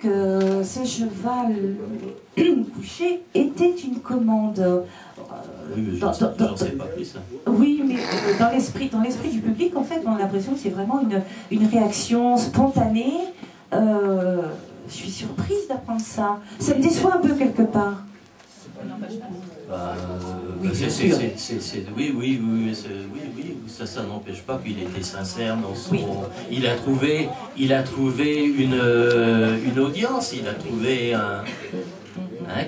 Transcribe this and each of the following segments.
que ce cheval couché était une commande. Oui, mais j'en sais pas plus. Ça. Oui, mais dans l'esprit du public, en fait, on a l'impression que c'est vraiment une réaction spontanée. Je suis surprise d'apprendre ça. Ça me déçoit un peu quelque part. Oui, ça n'empêche pas qu'il était sincère dans son... Oui. Il a trouvé une audience, il a trouvé un...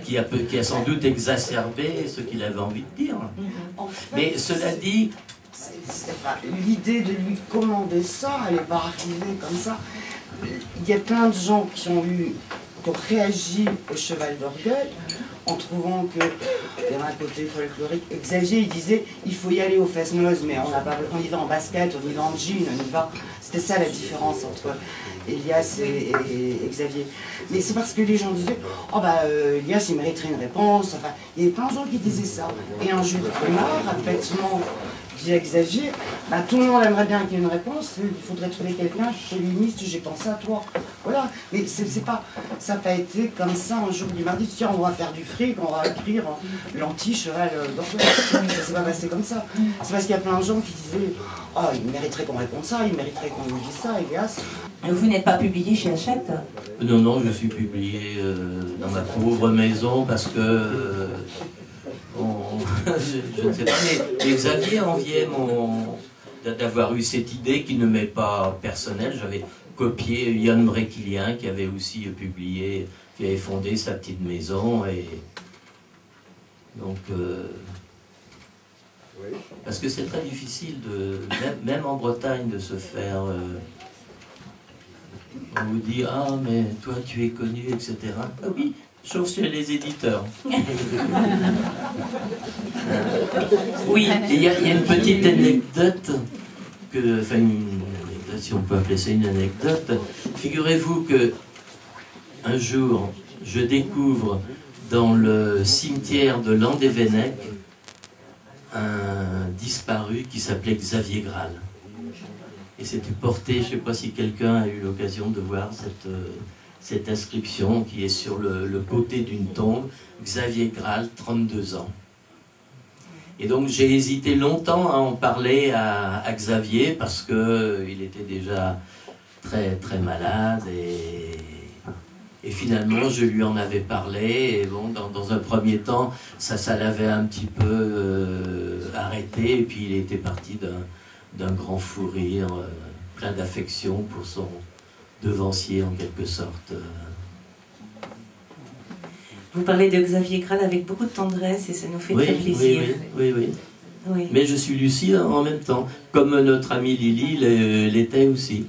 qui a sans doute exacerbé ce qu'il avait envie de dire. En fait, mais cela dit... l'idée de lui commander ça, elle n'est pas arrivée comme ça. Il y a plein de gens qui ont réagi au cheval d'orgueil en trouvant qu'il y avait un côté folklorique. Xavier, il disait, il faut y aller aux fesses-noz, mais on y va en basket, on y va en jean, on y va... C'était ça la différence entre Elias et Xavier. Mais c'est parce que les gens disaient, oh bah Elias il mériterait une réponse, enfin, il y avait plein de gens qui disaient ça. Et un Jules Renard a bêtement dit à Xavier, bah, tout le monde aimerait bien qu'il y ait une réponse, il faudrait trouver quelqu'un, féministe, j'ai pensé à toi. Voilà, mais c'est pas, ça n'a pas été comme ça un jour du mardi, tiens on va faire du fric, on va écrire l'anti-cheval d'orgueil. Ça s'est pas passé comme ça. C'est parce qu'il y a plein de gens qui disaient, oh il mériterait qu'on réponde ça, il mériterait qu'on nous dise ça, Elias. Vous n'êtes pas publié chez Hachette? Non, je suis publié dans ma pauvre maison parce que... je ne sais pas, mais Xavier enviait d'avoir eu cette idée qui ne m'est pas personnelle. J'avais copié Yann Bréquilien qui avait aussi publié, qui avait fondé sa petite maison. Et donc, parce que c'est très difficile, même en Bretagne, de se faire... on vous dit, ah mais toi tu es connu, etc. Ah oui, sauf chez les éditeurs. Oui, il y a une petite anecdote, enfin une anecdote, si on peut appeler ça une anecdote. Figurez-vous que un jour, je découvre dans le cimetière de Landévennec un disparu qui s'appelait Xavier Graal. Et c'était porté, je ne sais pas si quelqu'un a eu l'occasion de voir cette inscription qui est sur le côté d'une tombe, Xavier Graal, 32 ans. Et donc j'ai hésité longtemps à en parler à Xavier parce qu'il était déjà très, très malade et finalement je lui en avais parlé et bon, dans un premier temps ça l'avait un petit peu arrêté et puis il était parti d'un grand fou rire, plein d'affection pour son devancier en quelque sorte. Vous parlez de Xavier Graal avec beaucoup de tendresse et ça nous fait très plaisir. Oui. Mais je suis lucide en même temps, comme notre amie Lily l'était aussi.